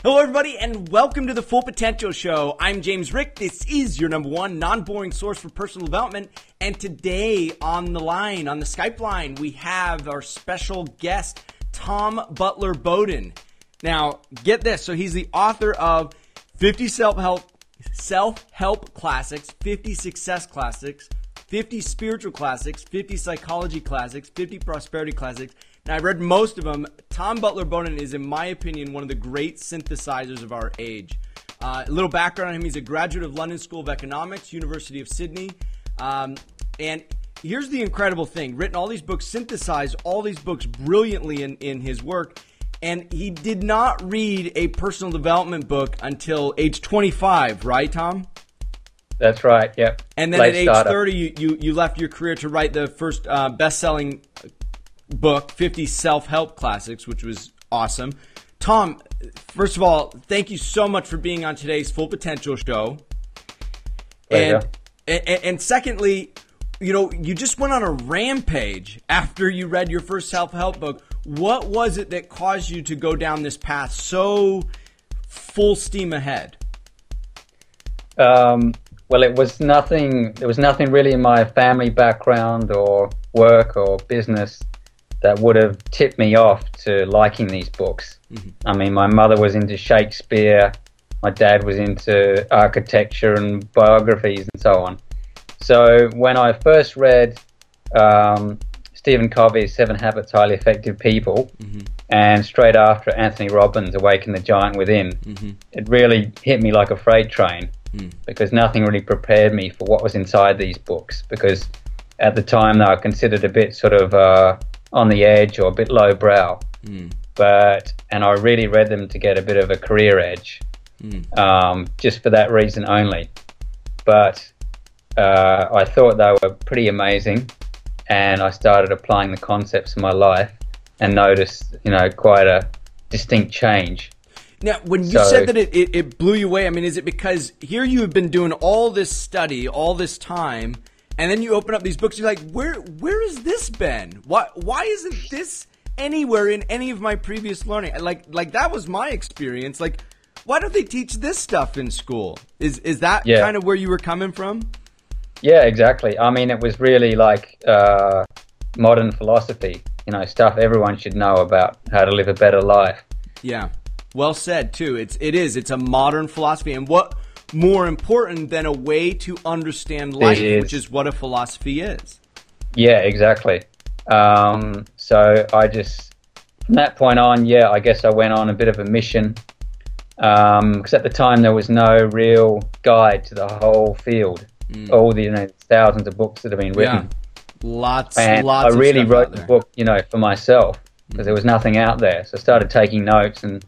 Hello, everybody, and welcome to the Full Potential Show. I'm James Rick. This is your number one non-boring source for personal development. And today on the line, on the Skype line, we have our special guest, Tom Butler-Bowdon. Now, get this. So he's the author of 50 self-help classics, 50 success classics, 50 spiritual classics, 50 psychology classics, 50 prosperity classics. Now, I've read most of them. Tom Butler-Bowdon is, in my opinion, one of the great synthesizers of our age. A little background on him. He's a graduate of London School of Economics, University of Sydney. And here's the incredible thing. Written all these books, synthesized all these books brilliantly in his work. And he did not read a personal development book until age 25, right, Tom? That's right, yep. And then at age 30, you left your career to write the first best-selling book, 50 self-help classics, which was awesome. Tom, first of all, thank you so much for being on today's Full Potential Show. And secondly, you just went on a rampage after you read your first self-help book. What was it that caused you to go down this path so full steam ahead? Well, there was nothing really in my family background or work or business that would have tipped me off to liking these books. Mm-hmm. I mean, my mother was into Shakespeare, my dad was into architecture and biographies and so on. So when I first read Stephen Covey's 7 Habits of Highly Effective People, mm-hmm. and straight after Anthony Robbins' Awaken the Giant Within, mm-hmm. it really hit me like a freight train, because nothing really prepared me for what was inside these books, because at the time they were considered a bit sort of on the edge or a bit lowbrow. And I really read them to get a bit of a career edge, just for that reason only. But I thought they were pretty amazing, and I started applying the concepts in my life and noticed, quite a distinct change. Now, when you said that it blew you away, I mean, is it because here you have been doing all this study, all this time, and then you open up these books, you're like, where has this been? Why isn't this anywhere in any of my previous learning? Like that was my experience. Like, why don't they teach this stuff in school? Is that kind of where you were coming from? Yeah, exactly. I mean, it was really like modern philosophy, stuff everyone should know about how to live a better life. Yeah, well said too. It's a modern philosophy, and what more important than a way to understand life, which is what a philosophy is. Yeah, exactly. So I just, from that point on, I guess I went on a bit of a mission, because at the time there was no real guide to the whole field. All the thousands of books that have been written. Lots I really wrote the book, for myself, because there was nothing out there. So I started taking notes and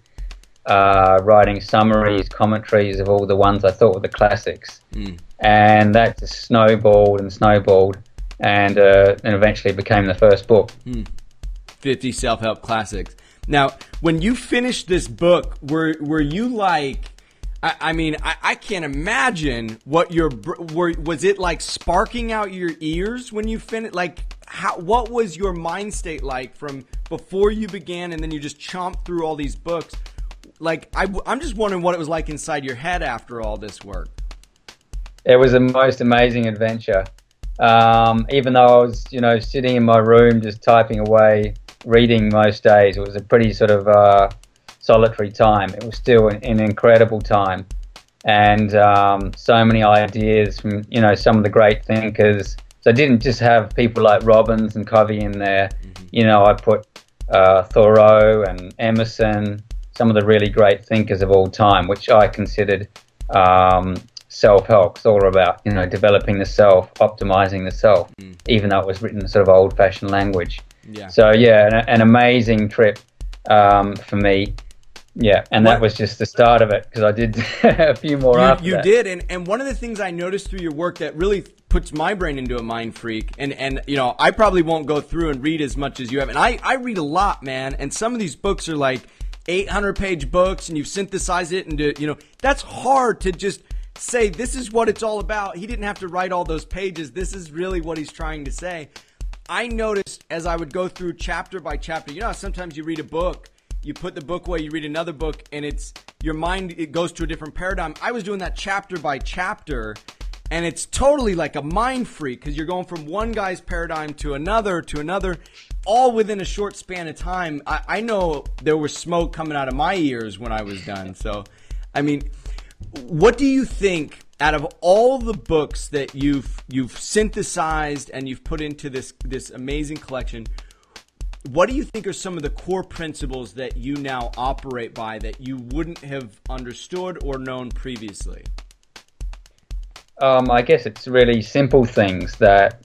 writing summaries, commentaries of all the ones I thought were the classics. And that just snowballed and snowballed, and eventually became the first book. 50 self-help classics. Now, when you finished this book, were you like, I can't imagine what was it like sparking out your ears when you finished? Like, what was your mind state like from before you began and then you just chomped through all these books? Like, I'm just wondering what it was like inside your head after all this work. It was the most amazing adventure. Even though I was, sitting in my room just typing away, reading most days, it was a pretty sort of solitary time. It was still an incredible time, and so many ideas from some of the great thinkers. So I didn't just have people like Robbins and Covey in there. I put Thoreau and Emerson, some of the really great thinkers of all time, which I considered self-help. It's all about developing the self, optimizing the self, even though it was written in sort of old-fashioned language. So an amazing trip for me. Yeah, and that was just the start of it, because I did a few more after that. You did, and one of the things I noticed through your work that really puts my brain into a mind freak, and I probably won't go through and read as much as you have, and I read a lot, man, and some of these books are like 800-page books, and you've synthesized it into, that's hard to just say, this is what it's all about. He didn't have to write all those pages. This is really what he's trying to say. I noticed as I would go through chapter by chapter, sometimes you read a book, you put the book away, you read another book, and your mind, it goes to a different paradigm. I was doing that chapter by chapter, and it's totally like a mind freak because you're going from one guy's paradigm to another, all within a short span of time. I know there was smoke coming out of my ears when I was done. So, I mean, what do you think out of all the books that you've synthesized and you've put into this amazing collection? What do you think are some of the core principles that you now operate by that you wouldn't have understood or known previously? I guess it's really simple things that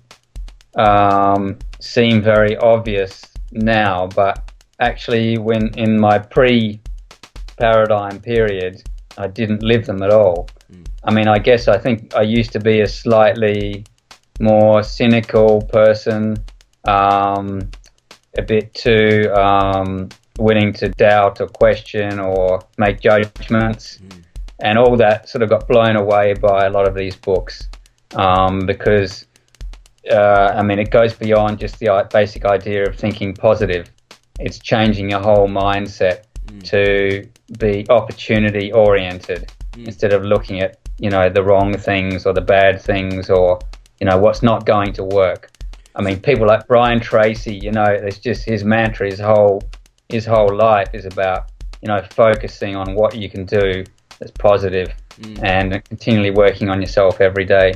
seem very obvious now, but actually when in my pre-paradigm period, I didn't live them at all. I mean, I think I used to be a slightly more cynical person, a bit too willing to doubt or question or make judgments. And all that sort of got blown away by a lot of these books because, I mean, it goes beyond just the basic idea of thinking positive. It's changing your whole mindset to be opportunity-oriented instead of looking at, the wrong things or the bad things or, what's not going to work. I mean, people like Brian Tracy, it's just his mantra, his whole life is about, focusing on what you can do that's positive and continually working on yourself every day.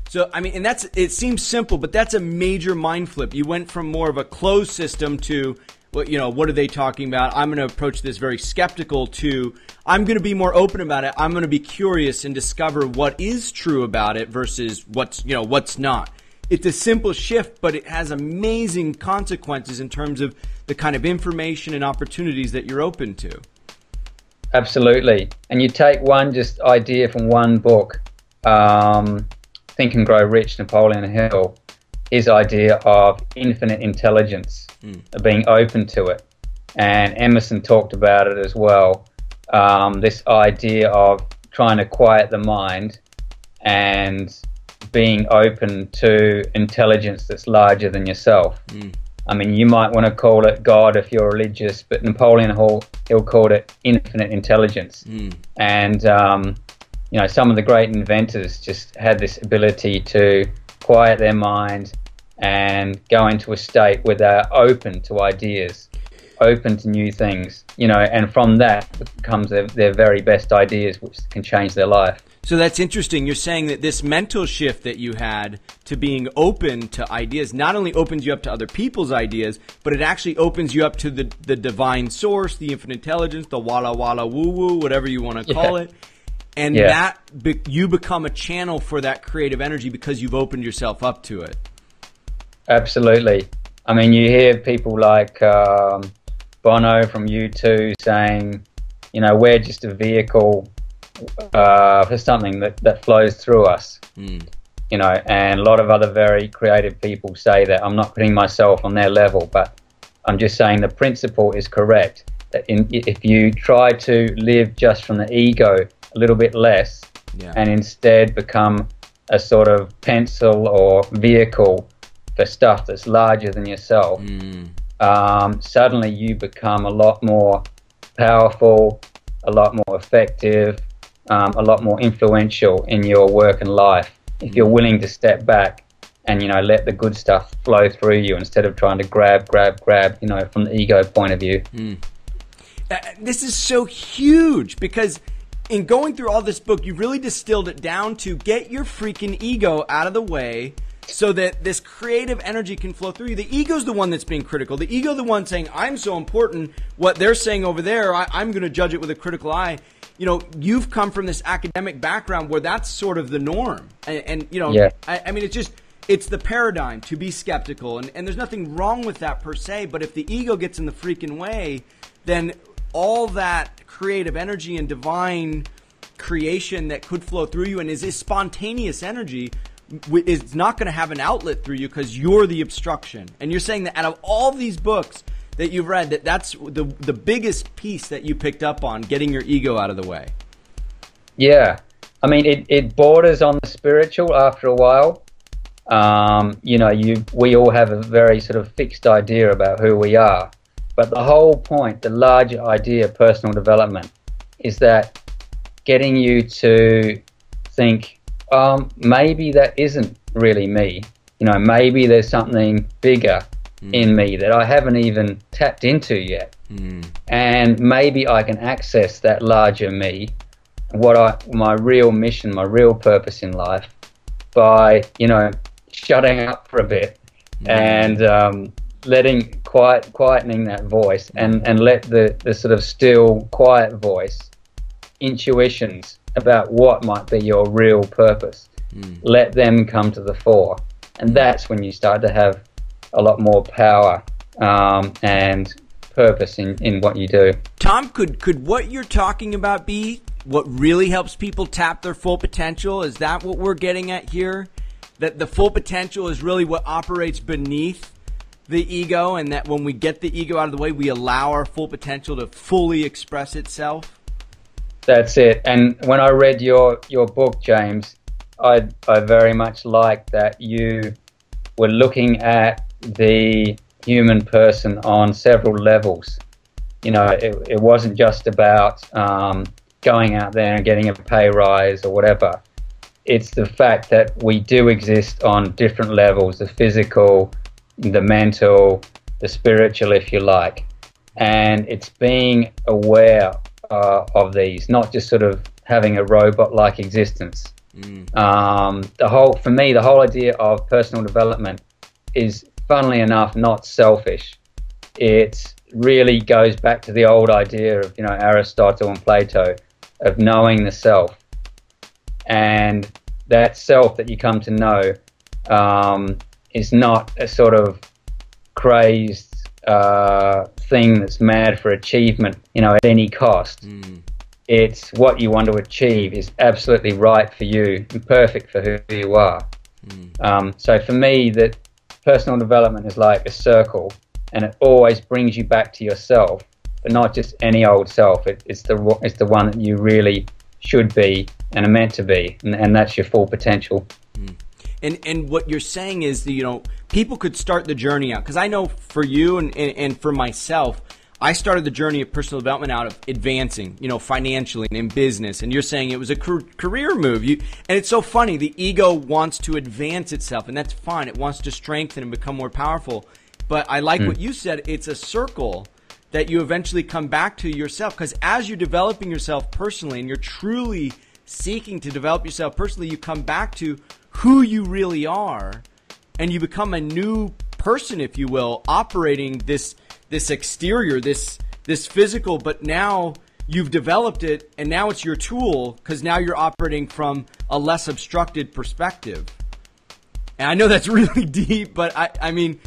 So, I mean, and it seems simple, but that's a major mind flip. You went from more of a closed system to, what are they talking about? I'm going to approach this very skeptical to, I'm going to be more open about it. I'm going to be curious and discover what is true about it versus what's not. It's a simple shift, but it has amazing consequences in terms of the kind of information and opportunities that you're open to. Absolutely. And you take one just idea from one book, Think and Grow Rich, Napoleon Hill, his idea of infinite intelligence, of being open to it. And Emerson talked about it as well, this idea of trying to quiet the mind and being open to intelligence that's larger than yourself. I mean, you might want to call it God if you're religious, but Napoleon Hill called it infinite intelligence. And, some of the great inventors just had this ability to quiet their mind and go into a state where they're open to ideas, open to new things, and from that comes their very best ideas, which can change their life. So that's interesting. You're saying that this mental shift that you had to being open to ideas not only opens you up to other people's ideas, but it actually opens you up to the divine source, the infinite intelligence, the walla walla woo woo, whatever you want to call it. And you become a channel for that creative energy because you've opened yourself up to it. Absolutely. I mean, you hear people like Bono from U2 saying, we're just a vehicle for something that flows through us, and a lot of other very creative people say that. I'm not putting myself on their level, but I'm just saying the principle is correct, that if you try to live just from the ego a little bit less and instead become a sort of pencil or vehicle for stuff that's larger than yourself, suddenly you become a lot more powerful, a lot more effective, a lot more influential in your work and life if you're willing to step back and let the good stuff flow through you instead of trying to grab from the ego point of view. This is so huge because in going through all this book, you really distilled it down to get your freaking ego out of the way so that this creative energy can flow through you. The ego's the one that's being critical. The ego the one saying, I'm so important, what they're saying over there, I'm going to judge it with a critical eye. You've come from this academic background where that's sort of the norm. I mean, it's the paradigm to be skeptical. And there's nothing wrong with that per se. But if the ego gets in the freaking way, then all that creative energy and divine creation that could flow through you and is spontaneous energy is not going to have an outlet through you because you're the obstruction. And you're saying that out of all these books that you've read, that's the biggest piece that you picked up on, getting your ego out of the way. Yeah. I mean, it borders on the spiritual after a while. We all have a very sort of fixed idea about who we are. But the whole point, the larger idea of personal development, is that getting you to think, maybe that isn't really me. You know, maybe there's something bigger in me that I haven't even tapped into yet. And maybe I can access that larger me, my real mission, my real purpose in life, by, you know, shutting up for a bit and quietening that voice and let the sort of still, quiet voice, intuitions about what might be your real purpose, let them come to the fore. And that's when you start to have a lot more power and purpose in what you do. Tom, could what you're talking about be what really helps people tap their full potential? Is that what we're getting at here? That the full potential is really what operates beneath the ego, and that when we get the ego out of the way, we allow our full potential to fully express itself? That's it. And when I read your book, James, I very much liked that you were looking at the human person on several levels. You know, it wasn't just about going out there and getting a pay rise or whatever. It's the fact that we do exist on different levels, the physical, the mental, the spiritual, if you like. And it's being aware of these, not just sort of having a robot-like existence. For me, the whole idea of personal development is, funnily enough, not selfish. It really goes back to the old idea of, you know, Aristotle and Plato, of knowing the self. And that self that you come to know is not a sort of crazed thing that's mad for achievement, you know, at any cost. It's what you want to achieve is absolutely right for you and perfect for who you are. So for me, that personal development is like a circle, and it always brings you back to yourself, but not just any old self. It's the one that you really should be and are meant to be, and that's your full potential. And what you're saying is that, you know, people could start the journey out, because I know for you and for myself, I started the journey of personal development out of advancing, you know, financially and in business. And you're saying it was a career move. And it's so funny. The ego wants to advance itself, and that's fine. It wants to strengthen and become more powerful. But I like what you said. It's a circle that you eventually come back to yourself, because as you're developing yourself personally and you're truly seeking to develop yourself personally, you come back to who you really are, and you become a new person, if you will, operating this exterior, this physical, but now you've developed it, and now it's your tool, because now you're operating from a less obstructed perspective. And I know that's really deep, but I mean,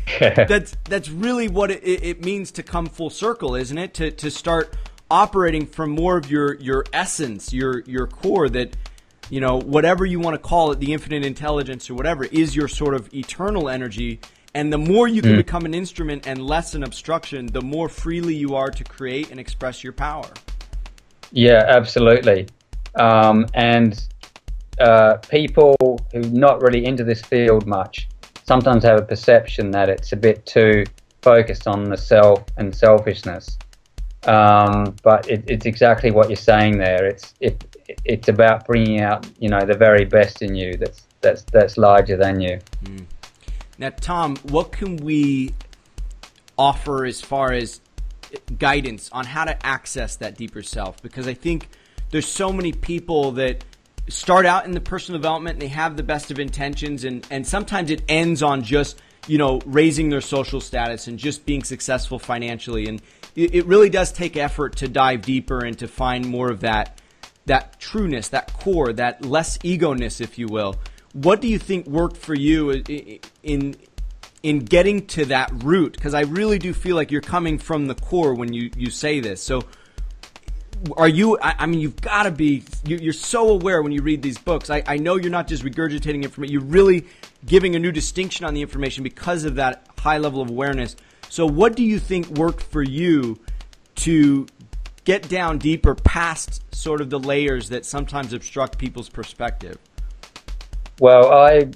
that's really what it means to come full circle, isn't it? To start operating from more of your essence, your core, that, you know, whatever you want to call it, the infinite intelligence or whatever, is your sort of eternal energy. And the more you can become an instrument and less an obstruction, the more freely you are to create and express your power. Yeah, absolutely. People who are not really into this field much sometimes have a perception that it's a bit too focused on the self and selfishness. But it's exactly what you're saying there. It's about bringing out, you know, the very best in you that's larger than you. Now, Tom, what can we offer as far as guidance on how to access that deeper self? Because I think there's so many people that start out in the personal development and they have the best of intentions, and sometimes it ends on just, you know, raising their social status and just being successful financially. And it really does take effort to dive deeper and to find more of that trueness, that core, that less ego-ness, if you will. What do you think worked for you in getting to that root? Because I really do feel like you're coming from the core when you say this. So are you, I mean, you've got to be, you're so aware when you read these books. I know you're not just regurgitating information. You're really giving a new distinction on the information because of that high level of awareness. So what do you think worked for you to get down deeper past sort of the layers that sometimes obstruct people's perspective? Well, I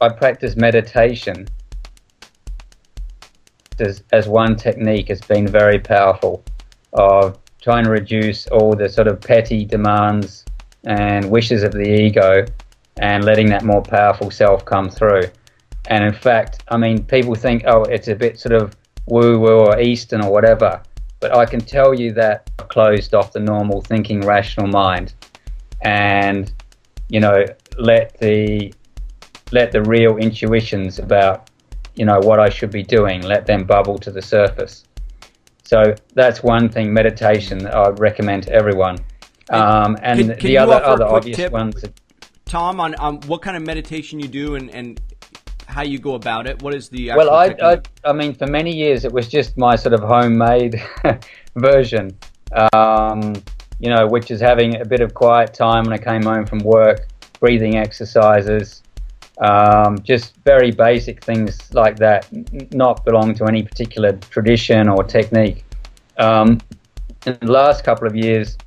practice meditation just as one technique has been very powerful of trying to reduce all the sort of petty demands and wishes of the ego and letting that more powerful self come through. And in fact, I mean, people think, oh, it's a bit sort of woo-woo or Eastern or whatever, but I can tell you that closed off the normal thinking rational mind and, you know, let the real intuitions about, you know, what I should be doing, let them bubble to the surface. So that's one thing, meditation, that I would recommend to everyone. And can the other obvious tip, ones. Tom, on what kind of meditation you do and how you go about it? What is the actual technique? I mean, for many years it was just my sort of homemade version, you know, which is having a bit of quiet time when I came home from work, breathing exercises, just very basic things like that, not belong to any particular tradition or technique. In the last couple of years,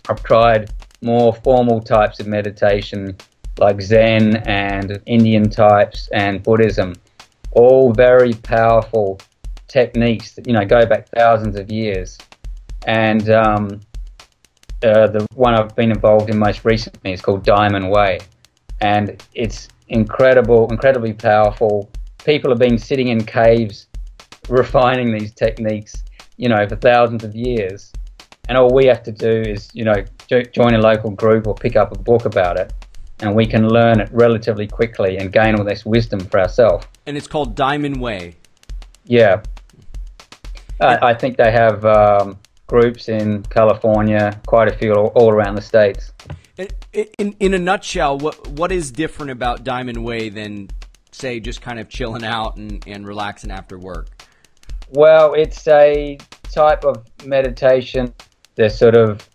I've tried more formal types of meditation like Zen and Indian types and Buddhism, all very powerful techniques that, you know, go back thousands of years. And the one I've been involved in most recently is called Diamond Way, and it's incredibly powerful. People have been sitting in caves refining these techniques, you know, for thousands of years, and all we have to do is, you know, join a local group or pick up a book about it, and we can learn it relatively quickly and gain all this wisdom for ourselves. And it's called Diamond Way. Yeah. I think they have groups in California, quite a few all around the States. In a nutshell, what is different about Diamond Way than, say, just kind of chilling out and relaxing after work? Well, it's a type of meditation, the sort of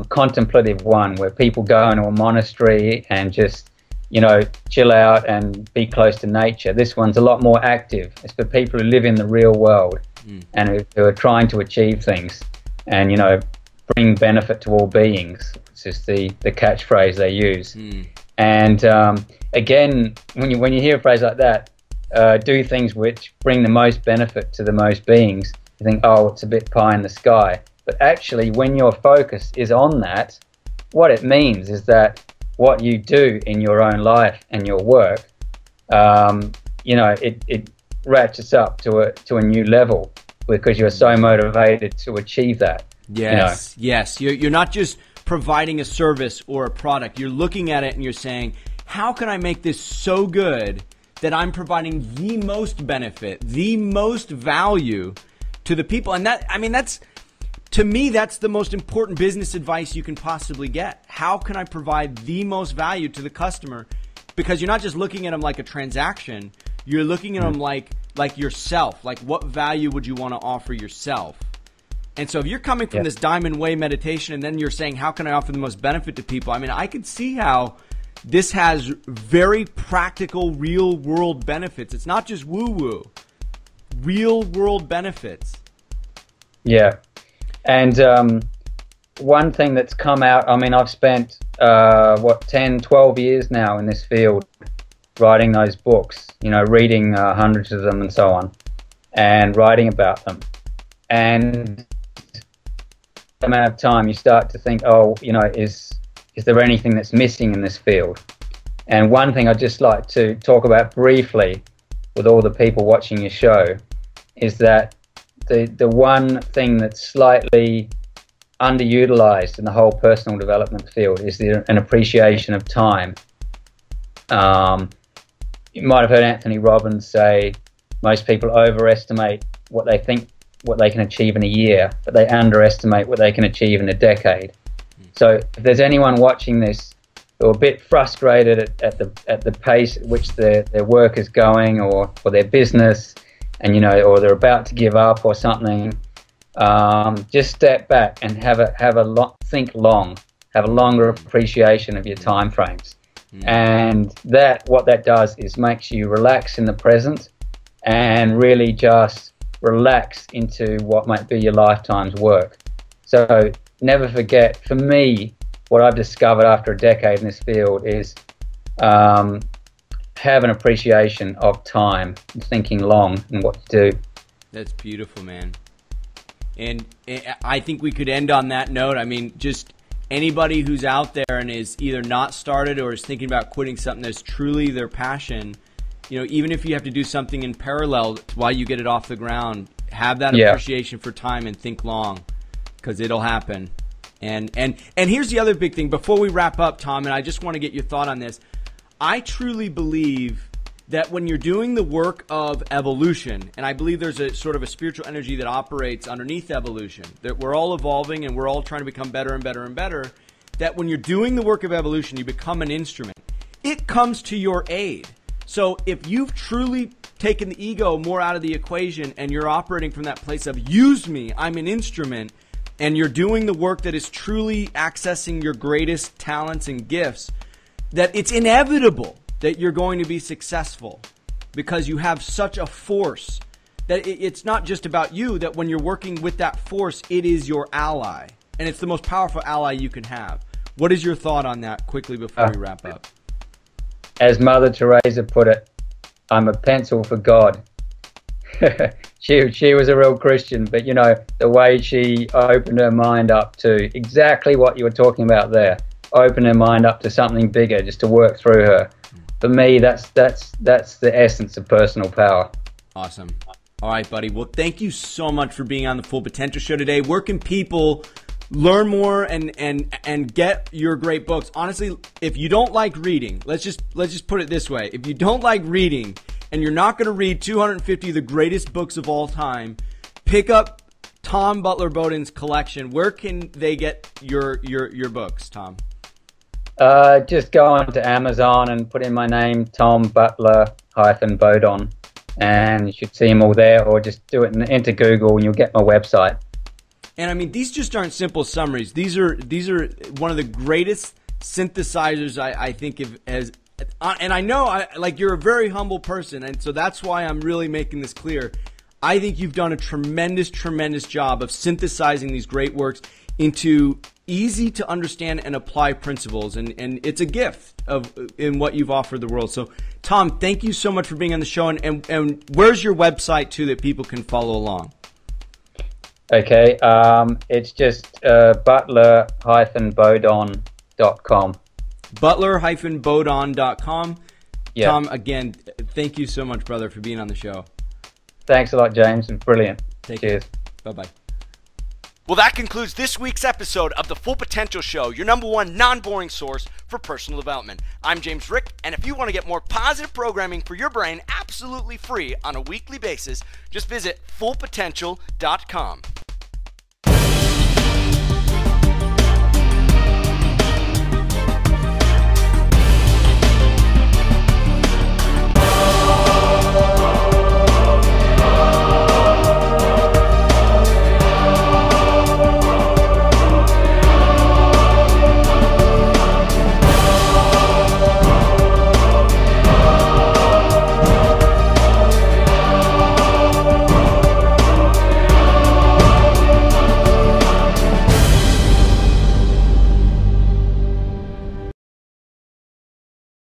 contemplative one, where people go into a monastery and just, you know, chill out and be close to nature. This one's a lot more active. It's for people who live in the real world and who are trying to achieve things and, you know, bring benefit to all beings. It's just the catchphrase they use. And again, when you hear a phrase like that, do things which bring the most benefit to the most beings, you think, oh, it's a bit pie in the sky. But actually, when your focus is on that, what it means is that what you do in your own life and your work, you know, it ratchets up to a new level because you're so motivated to achieve that. Yes, you know? Yes. You're not just providing a service or a product. You're looking at it and you're saying, how can I make this so good that I'm providing the most benefit, the most value to the people? And that, I mean, to me, that's the most important business advice you can possibly get. How can I provide the most value to the customer? Because you're not just looking at them like a transaction. You're looking at them like yourself. Like, what value would you want to offer yourself? And so if you're coming from this Diamond Way meditation and then you're saying, how can I offer the most benefit to people? I mean, I could see how this has very practical, real-world benefits. It's not just woo-woo. Real-world benefits. Yeah. And one thing that's come out, I mean, I've spent, 10, 12 years now in this field writing those books, you know, reading hundreds of them and so on, and writing about them. And the amount of time you start to think, oh, you know, is there anything that's missing in this field? And one thing I'd just like to talk about briefly with all the people watching your show is that the one thing that's slightly underutilized in the whole personal development field is an appreciation of time. You might have heard Anthony Robbins say most people overestimate what they think what they can achieve in a year, but they underestimate what they can achieve in a decade. So if there's anyone watching this who are a bit frustrated at the pace at which their work is going or their business, and you know, or they're about to give up or something, just step back and think long, have a longer appreciation of your time frames. And what that does is makes you relax in the present and really just relax into what might be your lifetime's work. So never forget, for me, what I've discovered after a decade in this field is have an appreciation of time and thinking long and what to do. That's beautiful, man. And I think we could end on that note. I mean, just anybody who's out there and is either not started or is thinking about quitting something that's truly their passion, you know, even if you have to do something in parallel while you get it off the ground, have that appreciation for time and think long, because it'll happen. And here's the other big thing before we wrap up, Tom, and I just want to get your thought on this. I truly believe that when you're doing the work of evolution, and I believe there's a sort of a spiritual energy that operates underneath evolution, that we're all evolving and we're all trying to become better and better and better, that when you're doing the work of evolution, you become an instrument. It comes to your aid. So if you've truly taken the ego more out of the equation and you're operating from that place of use me, I'm an instrument, and you're doing the work that is truly accessing your greatest talents and gifts, that it's inevitable that you're going to be successful because you have such a force that it's not just about you, that when you're working with that force, it is your ally. And it's the most powerful ally you can have. What is your thought on that quickly before we wrap up? As Mother Teresa put it, I'm a pencil for God. She was a real Christian, but you know, the way she opened her mind up to exactly what you were talking about there, open her mind up to something bigger, just to work through her. For me, that's the essence of personal power. Awesome. All right, buddy. Well, thank you so much for being on the Full Potential Show today. Where can people learn more and get your great books? Honestly, if you don't like reading, let's just put it this way. If you don't like reading and you're not going to read 250 of the greatest books of all time, pick up Tom Butler-Bowdon's collection. Where can they get your books, Tom? Just go on to Amazon and put in my name, Tom Butler-Bowdon, and you should see them all there, or just do it into Google and you'll get my website. And I mean, these just aren't simple summaries. These are one of the greatest synthesizers I think has, and I know like you're a very humble person, and so that's why I'm really making this clear. I think you've done a tremendous job of synthesizing these great works into easy to understand and apply principles, and it's a gift in what you've offered the world. So, Tom, thank you so much for being on the show, and where's your website too that people can follow along? Okay, it's just butler-bowdon.com. Butler-Bowdon.com. Yeah. Tom, again, thank you so much, brother, for being on the show. Thanks a lot, James. It's brilliant. Cheers. Bye-bye. Well, that concludes this week's episode of The Full Potential Show, your #1 non-boring source for personal development. I'm James Rick, and if you want to get more positive programming for your brain absolutely free on a weekly basis, just visit fullpotential.com.